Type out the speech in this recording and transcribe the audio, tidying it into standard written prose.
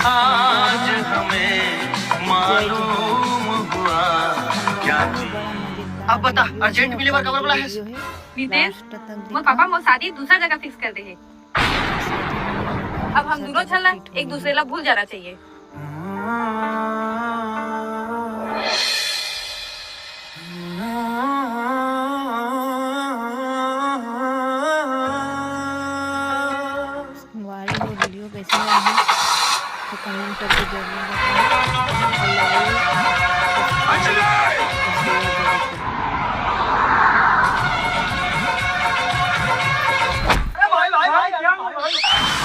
आज हमें मालूम हुआ क्या अब बता अर्जेंट मिले बार खबर बोला है नितेश मोर पापा मोर शादी दूसरा जगह फिक्स कर दे है। अब हम दोनों चलना एक दूसरे ला भूल जाना चाहिए। वीडियो कैसी लगी तो कमेंट करके जरूर बताएं। भाई भाई भाई